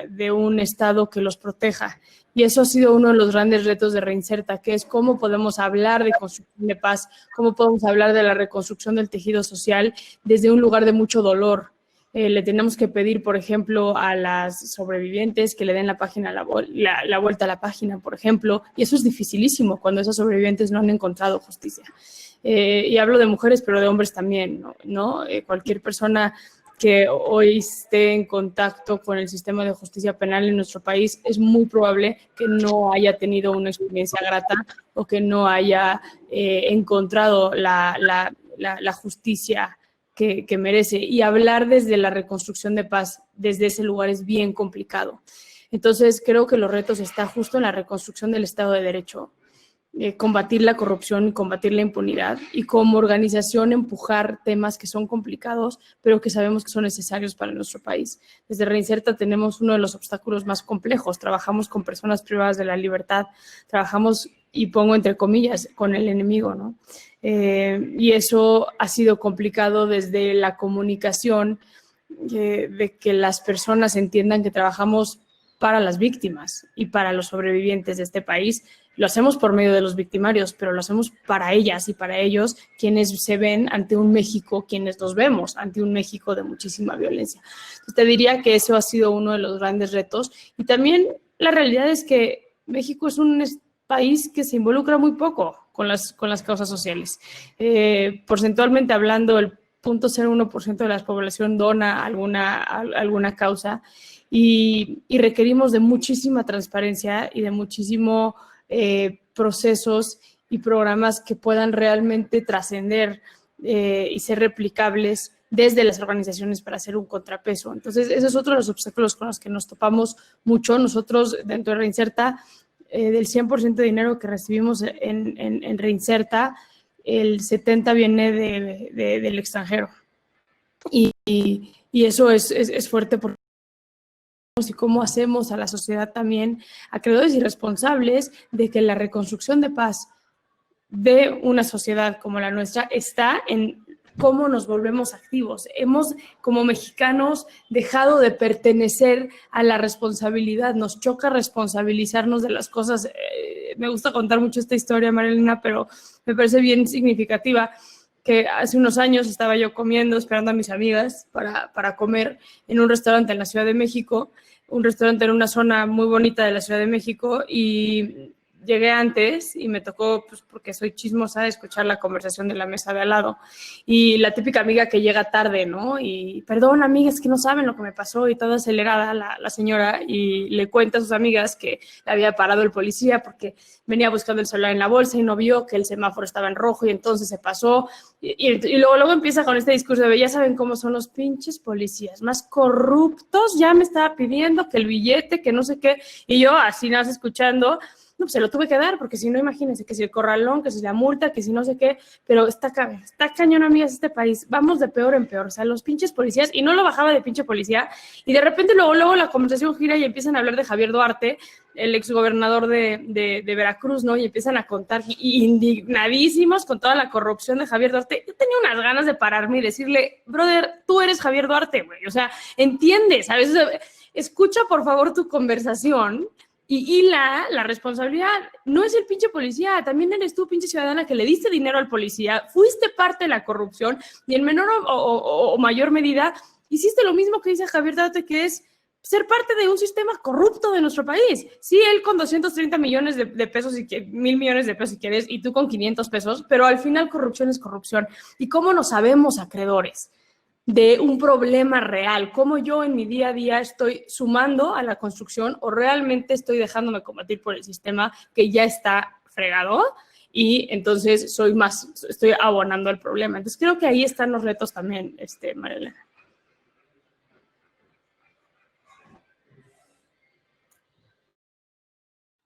de un Estado que los proteja. Y eso ha sido uno de los grandes retos de Reinserta, que es cómo podemos hablar de construcción de paz, cómo podemos hablar de la reconstrucción del tejido social desde un lugar de mucho dolor. Le tenemos que pedir, por ejemplo, a las sobrevivientes que le den la vuelta a la página, por ejemplo, y eso es dificilísimo cuando esas sobrevivientes no han encontrado justicia. Y hablo de mujeres, pero de hombres también, ¿no? Cualquier persona que hoy esté en contacto con el sistema de justicia penal en nuestro país, es muy probable que no haya tenido una experiencia grata o que no haya encontrado la justicia que merece. Y hablar desde la reconstrucción de paz, desde ese lugar, es bien complicado. Entonces, creo que los retos están justo en la reconstrucción del Estado de Derecho, combatir la corrupción y combatir la impunidad, y como organización empujar temas que son complicados, pero que sabemos que son necesarios para nuestro país. Desde Reinserta tenemos uno de los obstáculos más complejos. Trabajamos con personas privadas de la libertad, trabajamos, y pongo entre comillas, con el enemigo, ¿no? Y eso ha sido complicado desde la comunicación, de que las personas entiendan que trabajamos para las víctimas y para los sobrevivientes de este país. Lo hacemos por medio de los victimarios, pero lo hacemos para ellas y para ellos, quienes se ven ante un México, quienes nos vemos ante un México de muchísima violencia. Entonces, te diría que eso ha sido uno de los grandes retos. Y también la realidad es que México es un país que se involucra muy poco con las causas sociales. Porcentualmente hablando, el 0.01% de la población dona alguna causa y requerimos de muchísima transparencia y de muchísimo procesos y programas que puedan realmente trascender y ser replicables desde las organizaciones para hacer un contrapeso. Entonces, ese es otro de los obstáculos con los que nos topamos mucho. Nosotros, dentro de Reinserta, del 100% de dinero que recibimos en Reinserta, el 70% viene del extranjero. Y eso es fuerte porque y cómo hacemos a la sociedad también acreedores y responsables de que la reconstrucción de paz de una sociedad como la nuestra está en cómo nos volvemos activos. Hemos, como mexicanos, dejado de pertenecer a la responsabilidad. Nos choca responsabilizarnos de las cosas. Me gusta contar mucho esta historia, Marilena, pero me parece bien significativa, que hace unos años estaba yo comiendo, esperando a mis amigas para comer en un restaurante en la Ciudad de México, un restaurante en una zona muy bonita de la Ciudad de México, y llegué antes y me tocó, pues porque soy chismosa, escuchar la conversación de la mesa de al lado. Y la típica amiga que llega tarde, ¿no? Y, perdón, amigas, que no saben lo que me pasó, y toda acelerada la señora, y le cuenta a sus amigas que le había parado el policía porque venía buscando el celular en la bolsa y no vio que el semáforo estaba en rojo y entonces se pasó. Y luego empieza con este discurso de, ya saben cómo son los pinches policías, más corruptos, ya me estaba pidiendo que el billete, que no sé qué, y yo así nada más escuchando. No, pues se lo tuve que dar, porque si no, imagínense que si el corralón, que si la multa, que si no sé qué, pero está cañón, amigas, este país. Vamos de peor en peor. O sea, los pinches policías, y no lo bajaba de pinche policía, y de repente luego la conversación gira y empiezan a hablar de Javier Duarte, el exgobernador de Veracruz, ¿no? Y empiezan a contar indignadísimos con toda la corrupción de Javier Duarte. Yo tenía unas ganas de pararme y decirle, brother, tú eres Javier Duarte, güey. O sea, entiendes, a veces escucha por favor tu conversación. Y la responsabilidad no es el pinche policía, también eres tú, pinche ciudadana, que le diste dinero al policía, fuiste parte de la corrupción y en menor o mayor medida hiciste lo mismo que dice Javier Duarte, que es ser parte de un sistema corrupto de nuestro país. Sí, él con 230 millones de pesos, y 1,000 millones de pesos si quieres, y tú con 500 pesos, pero al final corrupción es corrupción. ¿Y cómo nos sabemos acreedores de un problema real? ¿Cómo yo en mi día a día estoy sumando a la construcción o realmente estoy dejándome combatir por el sistema que ya está fregado? Y entonces estoy abonando al problema. Entonces creo que ahí están los retos también, Marilena.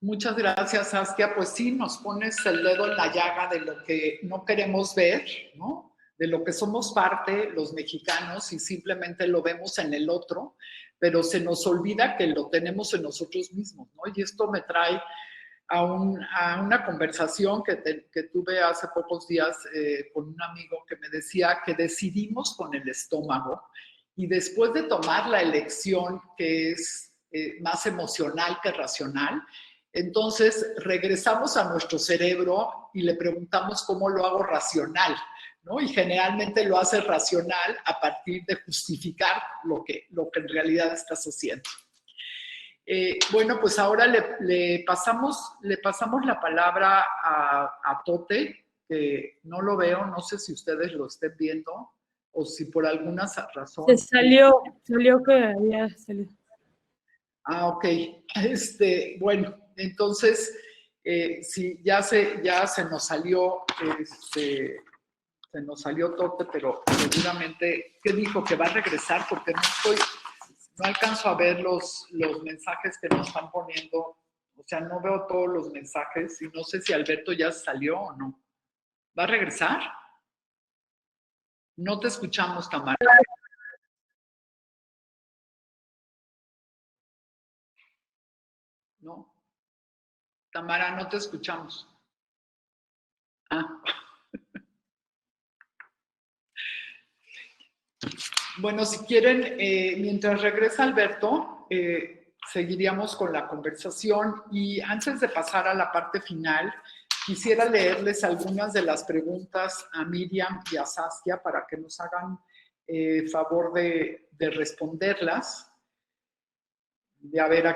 Muchas gracias, Saskia. Pues sí, nos pones el dedo en la llaga de lo que no queremos ver, ¿no? De lo que somos parte los mexicanos y simplemente lo vemos en el otro, pero se nos olvida que lo tenemos en nosotros mismos, ¿no? Y esto me trae a una conversación que tuve hace pocos días con un amigo que me decía que decidimos con el estómago, y después de tomar la elección que es más emocional que racional, entonces regresamos a nuestro cerebro y le preguntamos cómo lo hago racional, ¿no? Y generalmente lo hace racional a partir de justificar lo que en realidad estás haciendo. Bueno, pues ahora le pasamos la palabra a Tote, que no lo veo, no sé si ustedes lo estén viendo o si por alguna razón. Se salió que había salido. Ah, ok. Bueno, entonces, sí, ya se nos salió, se nos salió Tote, pero seguramente, ¿qué dijo? Que va a regresar, porque no alcanzo a ver los mensajes que nos están poniendo. O sea, no veo todos los mensajes y no sé si Alberto ya salió o no. ¿Va a regresar? No te escuchamos, Tamara. No. Tamara, no te escuchamos. Ah. Bueno, si quieren, mientras regresa Alberto, seguiríamos con la conversación y antes de pasar a la parte final, quisiera leerles algunas de las preguntas a Miriam y a Saskia para que nos hagan favor de responderlas. A ver,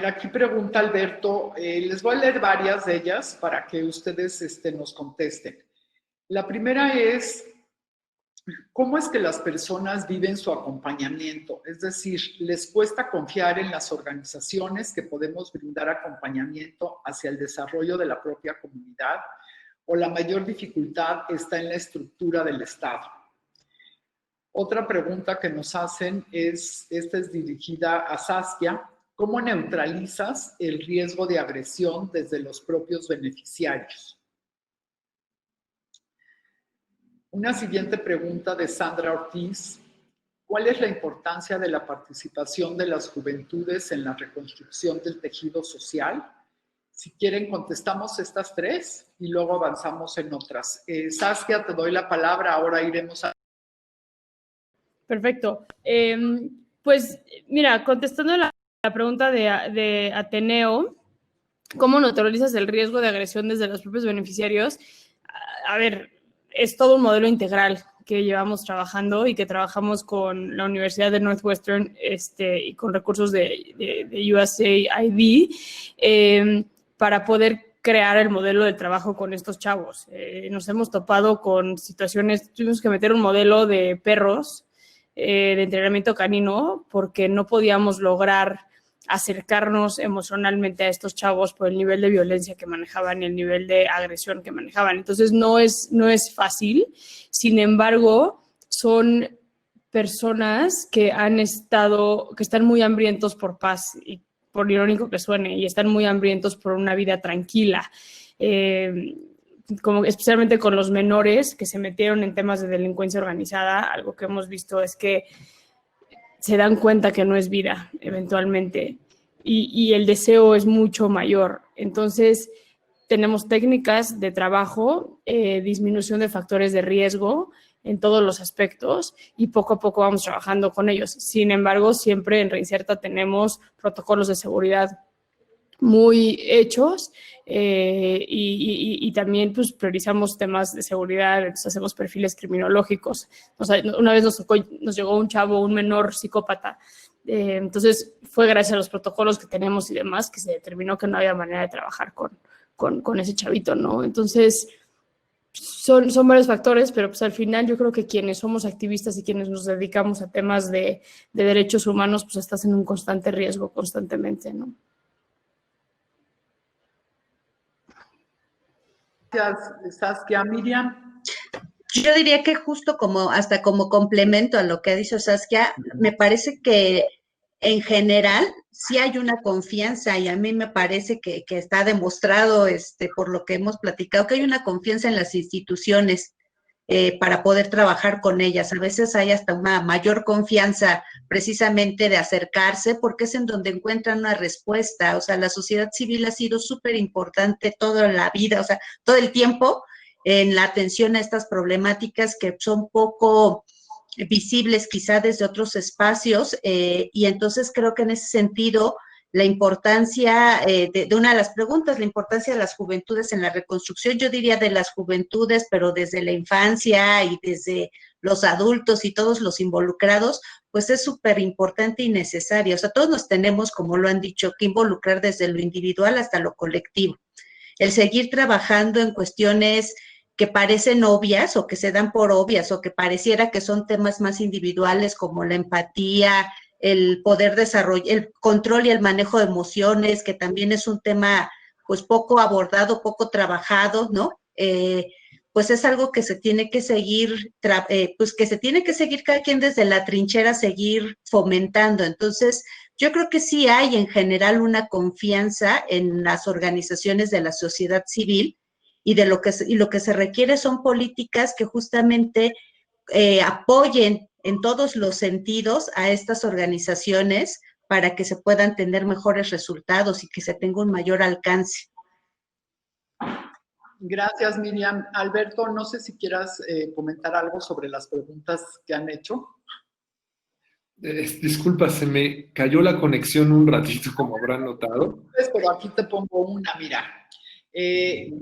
aquí pregunta Alberto, les voy a leer varias de ellas para que ustedes nos contesten. La primera es, ¿cómo es que las personas viven su acompañamiento? Es decir, ¿les cuesta confiar en las organizaciones que podemos brindar acompañamiento hacia el desarrollo de la propia comunidad? ¿O la mayor dificultad está en la estructura del Estado? Otra pregunta que nos hacen esta es dirigida a Saskia. ¿Cómo neutralizas el riesgo de agresión desde los propios beneficiarios? Una siguiente pregunta de Sandra Ortiz. ¿Cuál es la importancia de la participación de las juventudes en la reconstrucción del tejido social? Si quieren, contestamos estas tres y luego avanzamos en otras. Saskia, te doy la palabra. Ahora iremos a... Perfecto. Pues mira, contestando la pregunta de Ateneo, ¿cómo neutralizas el riesgo de agresión desde los propios beneficiarios? A ver, es todo un modelo integral que llevamos trabajando y que trabajamos con la Universidad de Northwestern y con recursos de USAID para poder crear el modelo de trabajo con estos chavos. Nos hemos topado con situaciones, tuvimos que meter un modelo de perros de entrenamiento canino porque no podíamos lograr acercarnos emocionalmente a estos chavos por el nivel de violencia que manejaban y el nivel de agresión que manejaban. Entonces, no es fácil. Sin embargo, son personas que están muy hambrientos por paz, y por irónico que suene, y están muy hambrientos por una vida tranquila. Como especialmente con los menores que se metieron en temas de delincuencia organizada, algo que hemos visto es que se dan cuenta que no es vida eventualmente y el deseo es mucho mayor. Entonces, tenemos técnicas de trabajo, disminución de factores de riesgo en todos los aspectos y poco a poco vamos trabajando con ellos. Sin embargo, siempre en Reinserta tenemos protocolos de seguridad muy hechos y también pues priorizamos temas de seguridad, entonces hacemos perfiles criminológicos. Una vez nos llegó un chavo, un menor psicópata, entonces fue gracias a los protocolos que tenemos y demás que se determinó que no había manera de trabajar con ese chavito, ¿no? Entonces son varios factores, pero pues al final yo creo que quienes somos activistas y quienes nos dedicamos a temas de derechos humanos, pues estás en un constante riesgo constantemente, ¿no? Gracias, Saskia. Miriam. Yo diría que justo hasta como complemento a lo que ha dicho Saskia, me parece que en general sí hay una confianza y a mí me parece que está demostrado por lo que hemos platicado, que hay una confianza en las instituciones para poder trabajar con ellas. A veces hay hasta una mayor confianza precisamente de acercarse porque es en donde encuentran una respuesta. O sea, la sociedad civil ha sido súper importante toda la vida, o sea, todo el tiempo en la atención a estas problemáticas que son poco visibles quizá desde otros espacios y entonces creo que en ese sentido la importancia de una de las preguntas, la importancia de las juventudes en la reconstrucción, yo diría de las juventudes, pero desde la infancia y desde los adultos y todos los involucrados, pues es súper importante y necesario. O sea, todos nos tenemos, como lo han dicho, que involucrar desde lo individual hasta lo colectivo. El seguir trabajando en cuestiones que parecen obvias o que se dan por obvias o que pareciera que son temas más individuales como la empatía, el poder desarrollar, el control y el manejo de emociones, que también es un tema pues poco abordado, poco trabajado, ¿no? Pues es algo que se tiene que seguir, pues que se tiene que seguir cada quien desde la trinchera, seguir fomentando. Entonces, yo creo que sí hay en general una confianza en las organizaciones de la sociedad civil y lo que se requiere son políticas que justamente apoyen en todos los sentidos a estas organizaciones para que se puedan tener mejores resultados y que se tenga un mayor alcance. Gracias, Miriam. Alberto, no sé si quieras comentar algo sobre las preguntas que han hecho. Disculpa, se me cayó la conexión un ratito, como habrán notado. Pero aquí te pongo una, mira. ¿Qué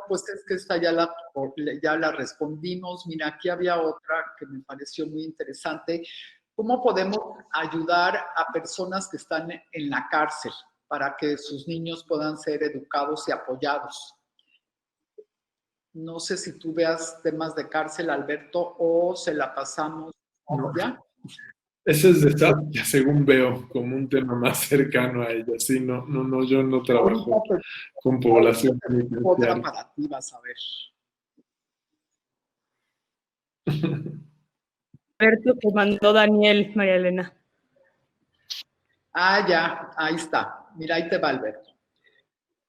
pues es que esta ya la respondimos. Mira, aquí había otra que me pareció muy interesante. ¿Cómo podemos ayudar a personas que están en la cárcel para que sus niños puedan ser educados y apoyados? No sé si tú veas temas de cárcel, Alberto, o se la pasamos ¿ya? Ese es de Saskia, según veo, como un tema más cercano a ella. Sí, no, yo no trabajo con población penitenciaria. Otra para ti, vas a ver. Alberto, que mandó Daniel, María Elena. Ya, ahí está. Mira, ahí te va, Alberto.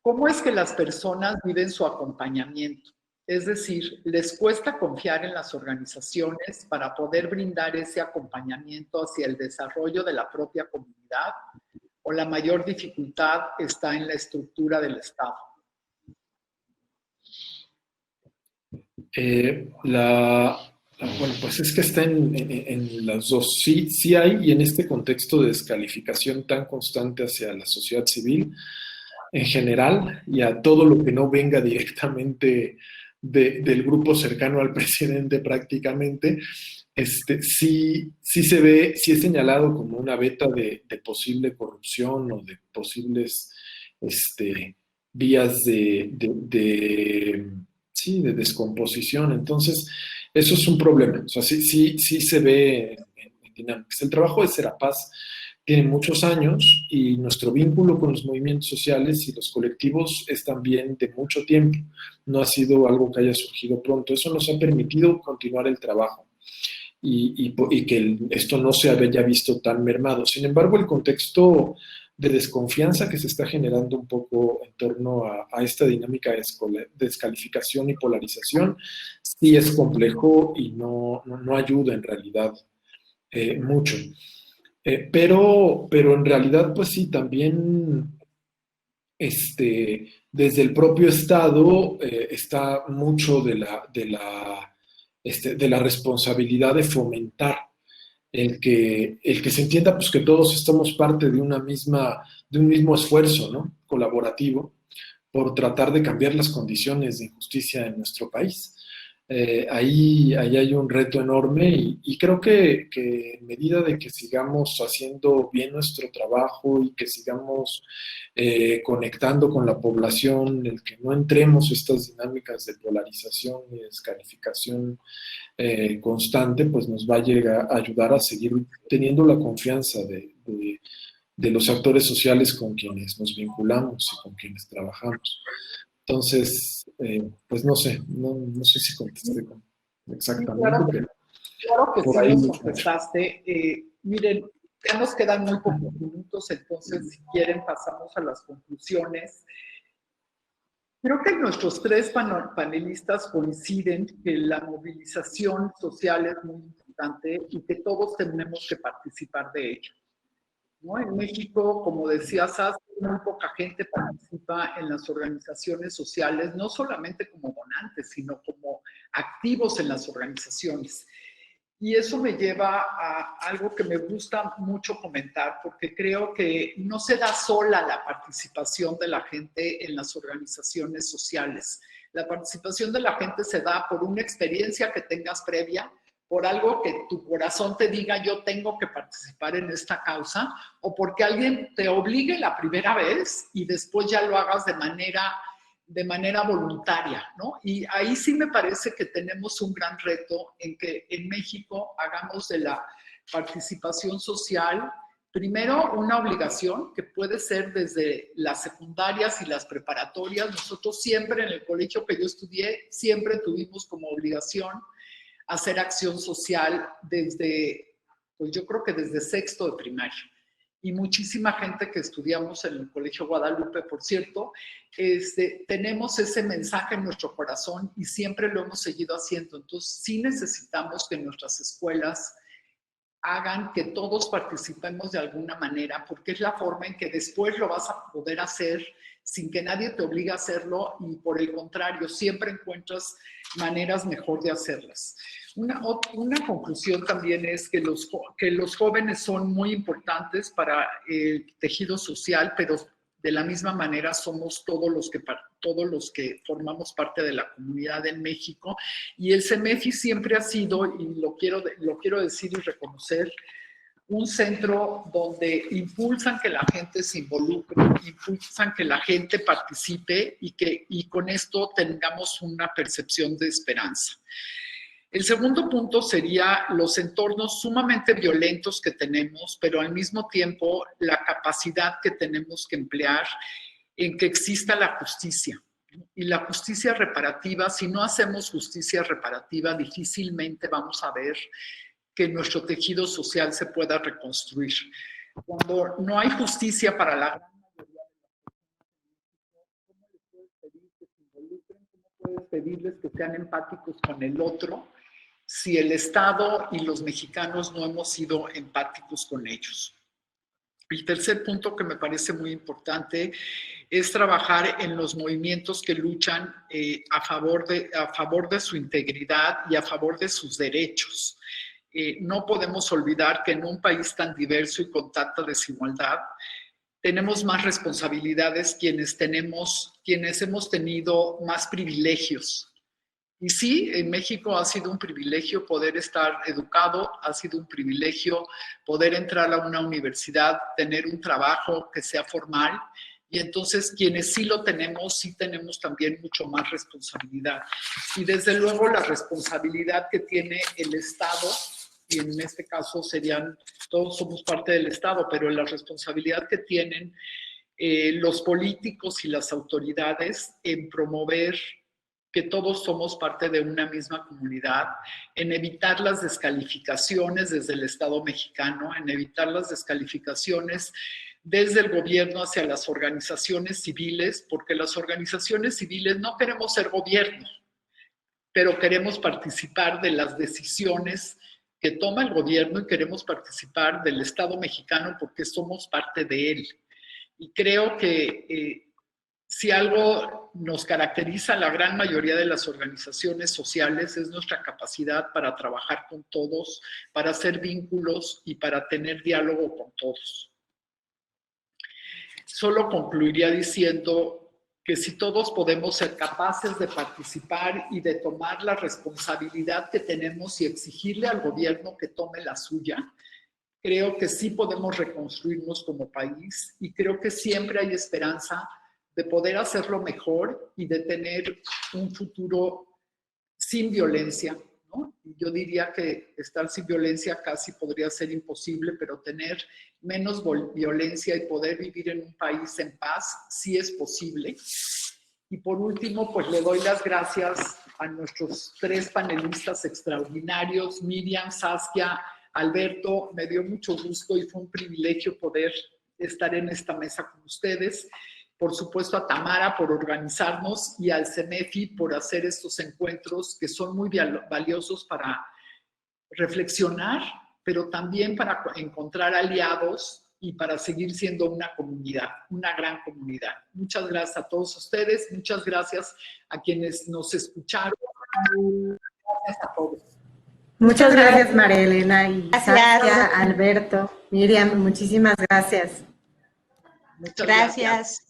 ¿Cómo es que las personas viven su acompañamiento? Es decir, les cuesta confiar en las organizaciones para poder brindar ese acompañamiento hacia el desarrollo de la propia comunidad, o la mayor dificultad está en la estructura del Estado. Bueno, pues es que está en las dos. Sí hay, y en este contexto de descalificación tan constante hacia la sociedad civil en general y a todo lo que no venga directamente del grupo cercano al presidente prácticamente, sí se ve, sí es señalado como una veta de posible corrupción o de posibles vías de descomposición. Entonces, eso es un problema. O sea, sí se ve en dinámicas. El trabajo de Serapaz tiene muchos años y nuestro vínculo con los movimientos sociales y los colectivos es también de mucho tiempo. No ha sido algo que haya surgido pronto. Eso nos ha permitido continuar el trabajo y que esto no se haya visto tan mermado. Sin embargo, el contexto de desconfianza que se está generando un poco en torno a esta dinámica de descalificación y polarización sí es complejo y no ayuda en realidad mucho. Pero en realidad, pues sí, también desde el propio Estado está mucho de la responsabilidad de fomentar el que se entienda pues, que todos estamos parte de un mismo esfuerzo, ¿no? Colaborativo por tratar de cambiar las condiciones de injusticia en nuestro país. Ahí hay un reto enorme y creo que en medida de que sigamos haciendo bien nuestro trabajo y que sigamos conectando con la población, el que no entremos estas dinámicas de polarización y descalificación constante, pues nos va a ayudar a seguir teniendo la confianza de los actores sociales con quienes nos vinculamos y con quienes trabajamos. Entonces, pues no sé si contesté exactamente. Claro que sí nos contestaste. Miren, ya nos quedan muy pocos minutos, entonces si quieren pasamos a las conclusiones. Creo que nuestros tres panelistas coinciden que la movilización social es muy importante y que todos tenemos que participar de ello, ¿no? En México, como decía Saskia, muy poca gente participa en las organizaciones sociales, no solamente como donantes, sino como activos en las organizaciones. Y eso me lleva a algo que me gusta mucho comentar, porque creo que no se da sola la participación de la gente en las organizaciones sociales. La participación de la gente se da por una experiencia que tengas previa, por algo que tu corazón te diga yo tengo que participar en esta causa, o porque alguien te obligue la primera vez y después ya lo hagas de manera voluntaria, ¿no? Y ahí sí me parece que tenemos un gran reto en que en México hagamos de la participación social, primero, una obligación que puede ser desde las secundarias y las preparatorias. Nosotros siempre en el colegio que yo estudié, siempre tuvimos como obligación hacer acción social desde, pues yo creo que desde sexto de primaria. Y muchísima gente que estudiamos en el Colegio Guadalupe, por cierto, tenemos ese mensaje en nuestro corazón y siempre lo hemos seguido haciendo. Entonces, sí necesitamos que nuestras escuelas hagan que todos participemos de alguna manera, porque es la forma en que después lo vas a poder hacer sin que nadie te obligue a hacerlo y por el contrario, siempre encuentras maneras mejor de hacerlas. Una conclusión también es que los jóvenes son muy importantes para el tejido social, pero de la misma manera somos todos los que formamos parte de la comunidad en México, y el CEMEFI siempre ha sido, y lo quiero decir y reconocer, un centro donde impulsan que la gente se involucre, impulsan que la gente participe y con esto tengamos una percepción de esperanza. El segundo punto sería los entornos sumamente violentos que tenemos, pero al mismo tiempo la capacidad que tenemos que emplear en que exista la justicia. Y la justicia reparativa, si no hacemos justicia reparativa, difícilmente vamos a ver que nuestro tejido social se pueda reconstruir. Cuando no hay justicia para la gran mayoría de las personas, ¿cómo les puedes pedir que se involucren? ¿Cómo puedes pedirles que sean empáticos con el otro si el Estado y los mexicanos no hemos sido empáticos con ellos? El tercer punto que me parece muy importante es trabajar en los movimientos que luchan a favor de su integridad y a favor de sus derechos. No podemos olvidar que en un país tan diverso y con tanta desigualdad, tenemos más responsabilidades quienes hemos tenido más privilegios. Y sí, en México ha sido un privilegio poder estar educado, ha sido un privilegio poder entrar a una universidad, tener un trabajo que sea formal, y entonces quienes sí lo tenemos, sí tenemos también mucho más responsabilidad. Y desde luego la responsabilidad que tiene el Estado, y en este caso todos somos parte del Estado, pero la responsabilidad que tienen los políticos y las autoridades en promover que todos somos parte de una misma comunidad, en evitar las descalificaciones desde el Estado mexicano, en evitar las descalificaciones desde el gobierno hacia las organizaciones civiles, porque las organizaciones civiles no queremos ser gobierno, pero queremos participar de las decisiones que toma el gobierno y queremos participar del Estado mexicano porque somos parte de él. Y creo que si algo nos caracteriza a la gran mayoría de las organizaciones sociales es nuestra capacidad para trabajar con todos, para hacer vínculos y para tener diálogo con todos. Solo concluiría diciendo que si todos podemos ser capaces de participar y de tomar la responsabilidad que tenemos y exigirle al gobierno que tome la suya, creo que sí podemos reconstruirnos como país y creo que siempre hay esperanza de poder hacerlo mejor y de tener un futuro sin violencia, ¿no? Y yo diría que estar sin violencia casi podría ser imposible, pero tener menos violencia y poder vivir en un país en paz sí es posible. Y por último, pues le doy las gracias a nuestros 3 panelistas extraordinarios, Miriam, Saskia, Alberto. Me dio mucho gusto y fue un privilegio poder estar en esta mesa con ustedes. Por supuesto a Tamara por organizarnos y al CEMEFI por hacer estos encuentros que son muy valiosos para reflexionar, pero también para encontrar aliados y para seguir siendo una comunidad, una gran comunidad. Muchas gracias a todos ustedes, muchas gracias a quienes nos escucharon. Gracias a todos. Muchas gracias, María Elena y Saskia, Alberto, Miriam, muchísimas gracias. Muchas gracias.